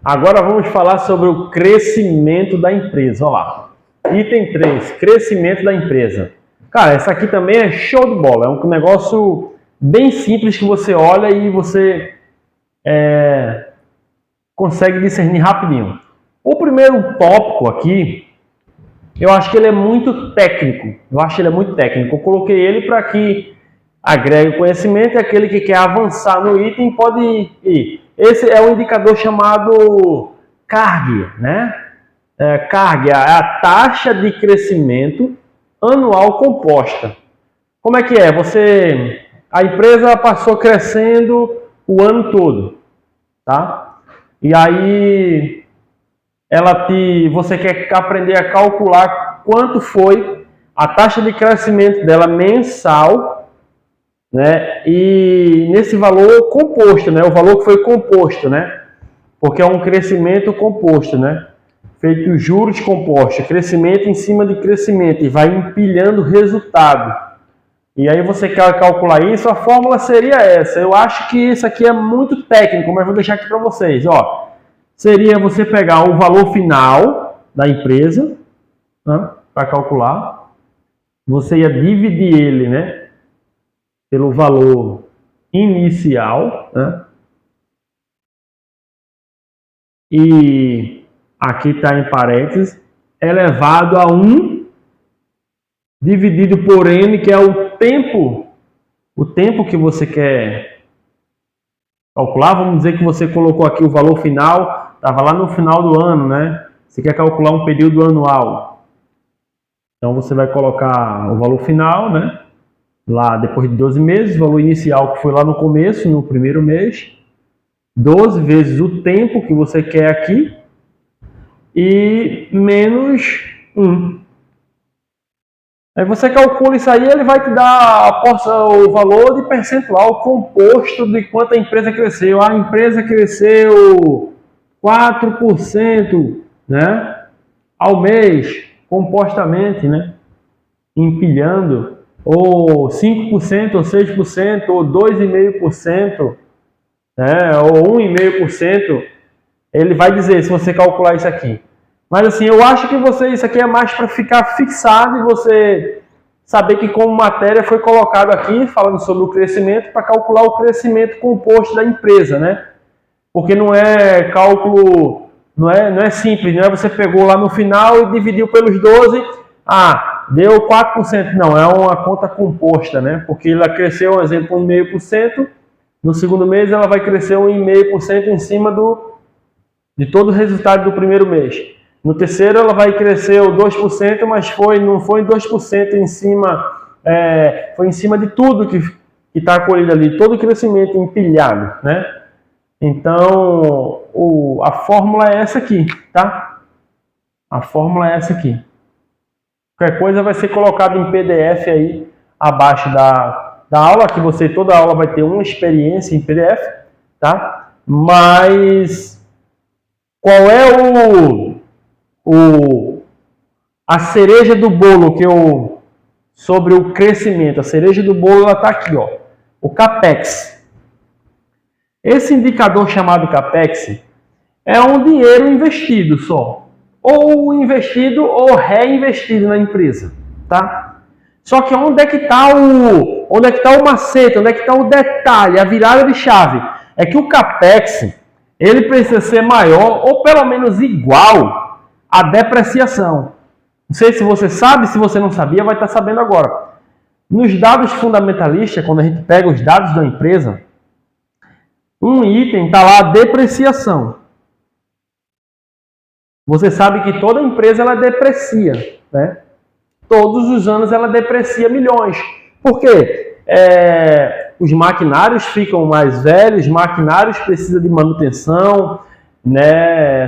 Agora vamos falar sobre o crescimento da empresa. Olha lá. Item 3, crescimento da empresa. Cara, essa aqui também é show de bola. É um negócio bem simples que você olha e você consegue discernir rapidinho. O primeiro tópico aqui, eu acho que ele é muito técnico. Eu coloquei ele para que agregue conhecimento e aquele que quer avançar no item pode ir. Esse é um indicador chamado CARG, né? CARG é a taxa de crescimento anual composta. Como é que é? A empresa passou crescendo o ano todo, tá? E aí você quer aprender a calcular quanto foi a taxa de crescimento dela mensal, né? E nesse valor composto, né? O valor que foi composto, né? Porque é um crescimento composto, né? Feito juros compostos, crescimento em cima de crescimento e vai empilhando resultado. E aí você quer calcular isso, a fórmula seria essa. Eu acho que isso aqui é muito técnico, mas vou deixar aqui para vocês. Ó, seria você pegar o valor final da empresa, né, para calcular. Você ia dividir ele, né, pelo valor inicial, né? E aqui está em parênteses, elevado a 1 dividido por n, que é o tempo que você quer calcular. Vamos dizer que você colocou aqui o valor final, estava lá no final do ano, né? Você quer calcular um período anual. Então você vai colocar o valor final, né? Lá depois de 12 meses, o valor inicial que foi lá no começo, no primeiro mês, 12 vezes o tempo que você quer aqui e menos 1. Aí você calcula isso aí, ele vai te dar o valor de percentual composto de quanto a empresa cresceu. A empresa cresceu 4%, né, ao mês, compostamente, né, empilhando, ou 5%, ou 6%, ou 2,5%, né, ou 1,5%. Ele vai dizer se você calcular isso aqui. Mas assim, eu acho que isso aqui é mais para ficar fixado e você saber que como matéria foi colocado aqui, falando sobre o crescimento, para calcular o crescimento composto da empresa, né? Porque não é cálculo, não é simples, não é você pegou lá no final e dividiu pelos 12, deu 4%. Não, é uma conta composta, né? Porque ela cresceu, por exemplo, 1,5%, no segundo mês ela vai crescer 1,5% em cima de todo o resultado do primeiro mês. No terceiro ela vai crescer o 2%, mas não foi 2% em cima, foi em cima de tudo que está acolhido ali, todo o crescimento empilhado, né? Então, a fórmula é essa aqui, tá? A fórmula é essa aqui. Qualquer coisa vai ser colocado em PDF aí, abaixo da aula, que toda aula vai ter uma experiência em PDF, tá? Mas, qual é a cereja do bolo sobre o crescimento? A cereja do bolo, ela tá aqui, ó. O CAPEX. Esse indicador chamado CAPEX é um dinheiro investido só, ou investido ou reinvestido na empresa, tá? Só que onde é que está o macete, onde é que está o detalhe, a virada de chave? É que o CAPEX, ele precisa ser maior ou pelo menos igual à depreciação. Não sei se você sabe, se você não sabia, vai estar sabendo agora. Nos dados fundamentalistas, quando a gente pega os dados da empresa, um item está lá, depreciação. Você sabe que toda empresa ela deprecia, né? Todos os anos ela deprecia milhões. Por quê? Os maquinários ficam mais velhos, os maquinários precisam de manutenção, né?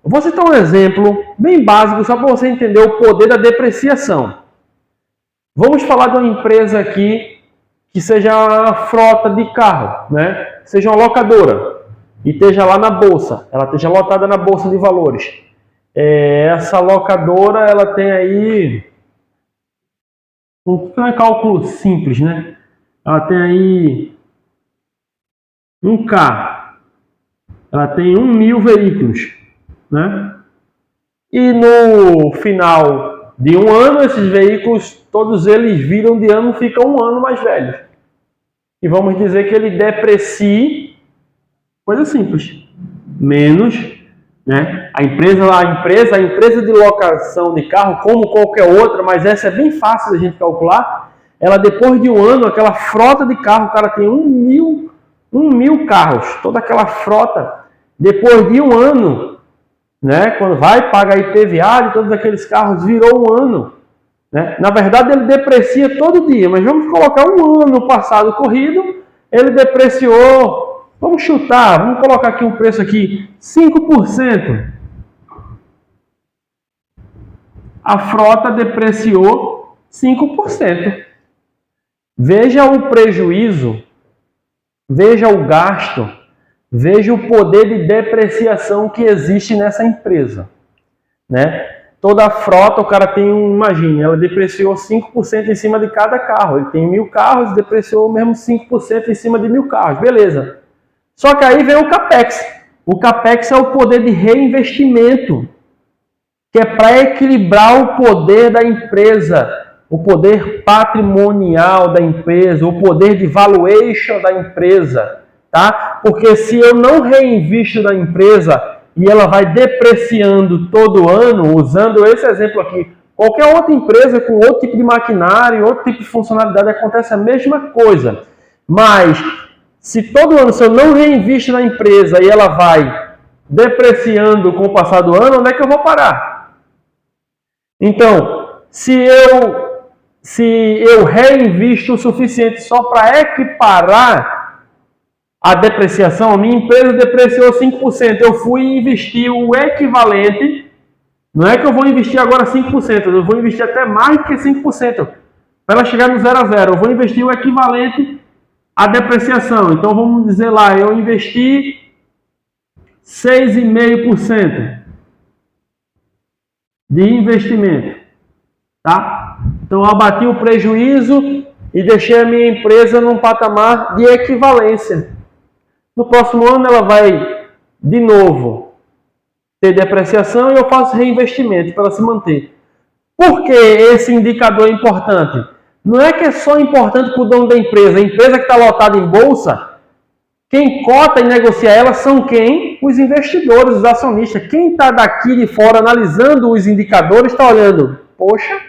Vou citar um exemplo bem básico, só para você entender o poder da depreciação. Vamos falar de uma empresa aqui que seja uma frota de carro, né? Seja uma locadora e esteja lá na bolsa, ela esteja lotada na bolsa de valores. Essa locadora, ela tem aí um cálculo simples, né? Ela tem aí um carro. ela tem 1.000 veículos, né? E no final de um ano, esses veículos, todos eles viram de ano, ficam um ano mais velhos. E vamos dizer que ele deprecie, coisa simples, menos, né? A empresa de locação de carro, como qualquer outra, mas essa é bem fácil da gente calcular, ela depois de um ano, aquela frota de carro, o cara tem 1.000 carros, toda aquela frota, depois de um ano, né? Quando vai pagar IPVA de todos aqueles carros, virou um ano. Né? Na verdade, ele deprecia todo dia, mas vamos colocar um ano passado corrido, ele depreciou, vamos chutar, vamos colocar aqui um preço aqui, 5%. A frota depreciou 5%. Veja o prejuízo, veja o gasto, veja o poder de depreciação que existe nessa empresa, né? Toda a frota, o cara tem imagine, ela depreciou 5% em cima de cada carro. Ele tem 1.000 carros, depreciou mesmo 5% em cima de 1.000 carros. Beleza. Só que aí vem o CAPEX. O CAPEX é o poder de reinvestimento, que é para equilibrar o poder da empresa, o poder patrimonial da empresa, o poder de valuation da empresa, tá? Porque se eu não reinvisto na empresa e ela vai depreciando todo ano, usando esse exemplo aqui, qualquer outra empresa com outro tipo de maquinário, outro tipo de funcionalidade, acontece a mesma coisa. Mas, se todo ano, se eu não reinvisto na empresa e ela vai depreciando com o passar do ano, onde é que eu vou parar? Então, se eu reinvisto o suficiente só para equiparar a depreciação, a minha empresa depreciou 5%, eu fui investir o equivalente, não é que eu vou investir agora 5%, eu vou investir até mais do que 5%, para ela chegar no 0 a 0, eu vou investir o equivalente à depreciação. Então vamos dizer lá, eu investi 6,5% de investimento, tá? Então eu abati o prejuízo e deixei a minha empresa num patamar de equivalência. No próximo ano ela vai, de novo, ter depreciação e eu faço reinvestimento para ela se manter. Por que esse indicador é importante? Não é que é só importante para o dono da empresa. A empresa que está lotada em bolsa, quem cota e negocia ela são quem? Os investidores, os acionistas. Quem está daqui de fora analisando os indicadores está olhando, poxa,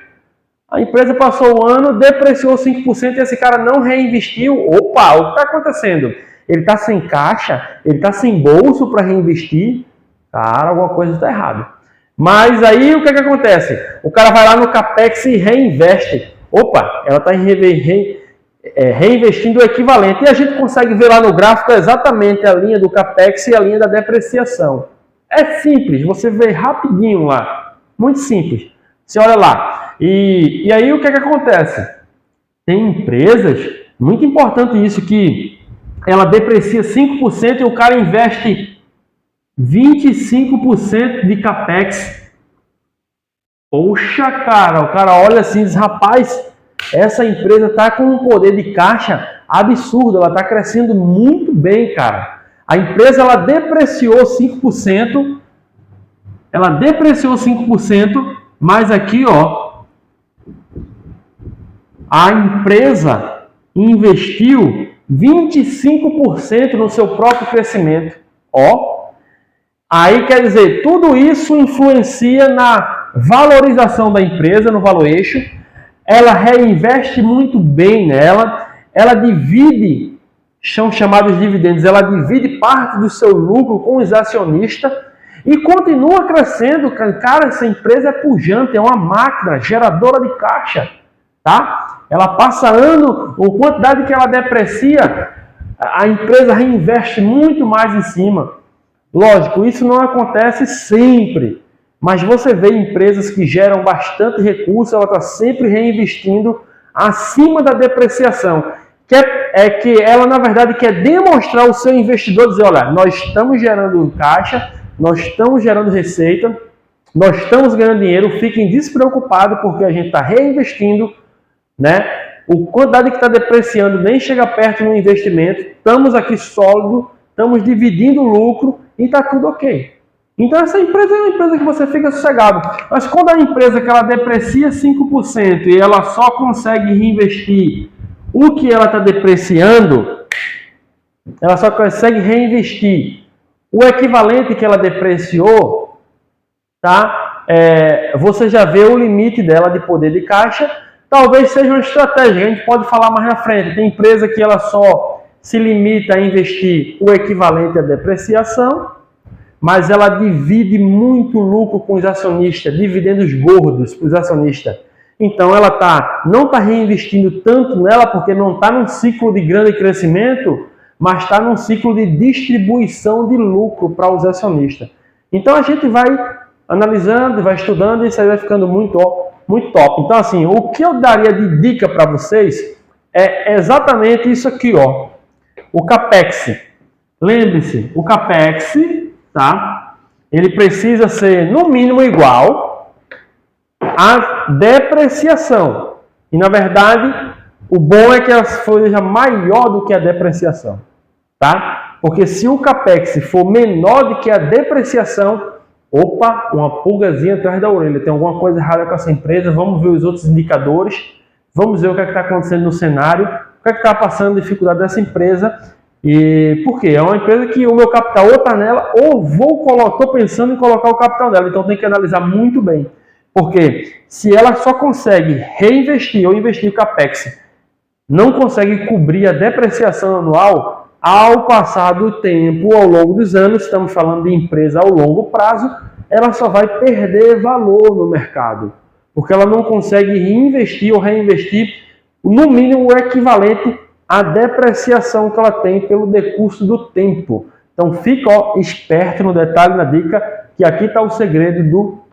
a empresa passou o ano, depreciou 5% e esse cara não reinvestiu. Opa, o que está acontecendo? Ele está sem caixa, ele está sem bolso para reinvestir. Cara, alguma coisa está errada. Mas aí o que acontece? O cara vai lá no CAPEX e reinveste. Opa, ela está reinvestindo o equivalente. E a gente consegue ver lá no gráfico exatamente a linha do CAPEX e a linha da depreciação. É simples, você vê rapidinho lá. Muito simples. Você olha lá. E aí o que acontece? Tem empresas, muito importante isso, que ela deprecia 5% e o cara investe 25% de CAPEX. Poxa, cara, o cara olha assim e diz, rapaz, essa empresa está com um poder de caixa absurdo, ela está crescendo muito bem, cara. A empresa, ela depreciou 5%, mas aqui, ó, a empresa investiu 25% no seu próprio crescimento. Ó, aí quer dizer, tudo isso influencia na valorização da empresa, no valuation. Ela reinveste muito bem nela, ela divide, são chamados dividendos, ela divide parte do seu lucro com os acionistas e continua crescendo. Cara, essa empresa é pujante, é uma máquina geradora de caixa, tá? Ela passa ano, a quantidade que ela deprecia, a empresa reinveste muito mais em cima. Lógico, isso não acontece sempre, mas você vê empresas que geram bastante recurso, ela está sempre reinvestindo acima da depreciação. Que ela, na verdade, quer demonstrar ao seu investidor, dizer, olha, nós estamos gerando caixa, nós estamos gerando receita, nós estamos ganhando dinheiro, fiquem despreocupados porque a gente está reinvestindo, né? O quantidade que está depreciando nem chega perto no investimento, estamos aqui sólido, estamos dividindo o lucro e está tudo ok. Então essa empresa é uma empresa que você fica sossegado. Mas quando a empresa que ela deprecia 5% e ela só consegue reinvestir o que ela está depreciando, ela só consegue reinvestir o equivalente que ela depreciou, tá? Você já vê o limite dela de poder de caixa. Talvez seja uma estratégia, a gente pode falar mais na frente. Tem empresa que ela só se limita a investir o equivalente à depreciação, mas ela divide muito lucro com os acionistas, dividendos gordos para os acionistas. Então ela não está reinvestindo tanto nela porque não está num ciclo de grande crescimento, mas está num ciclo de distribuição de lucro para os acionistas. Então a gente vai analisando, vai estudando e isso aí vai ficando muito top. Então assim, o que eu daria de dica para vocês é exatamente isso aqui, ó. O CAPEX. Lembre-se, o CAPEX, tá? Ele precisa ser no mínimo igual à depreciação. E na verdade, o bom é que ela seja maior do que a depreciação, tá? Porque se o CAPEX for menor do que a depreciação, opa, uma pulgazinha atrás da orelha, tem alguma coisa errada com essa empresa, vamos ver os outros indicadores, vamos ver o que está acontecendo no cenário, o que está passando dificuldade dessa empresa. E por quê? É uma empresa que o meu capital ou está nela, ou estou pensando em colocar o capital nela. Então tem que analisar muito bem. Porque se ela só consegue reinvestir ou investir o CAPEX, não consegue cobrir a depreciação anual, ao passar do tempo, ao longo dos anos, estamos falando de empresa ao longo prazo, ela só vai perder valor no mercado. Porque ela não consegue reinvestir ou reinvestir no mínimo o equivalente a depreciação que ela tem pelo decurso do tempo. Então fica esperto no detalhe, na dica, que aqui está o segredo do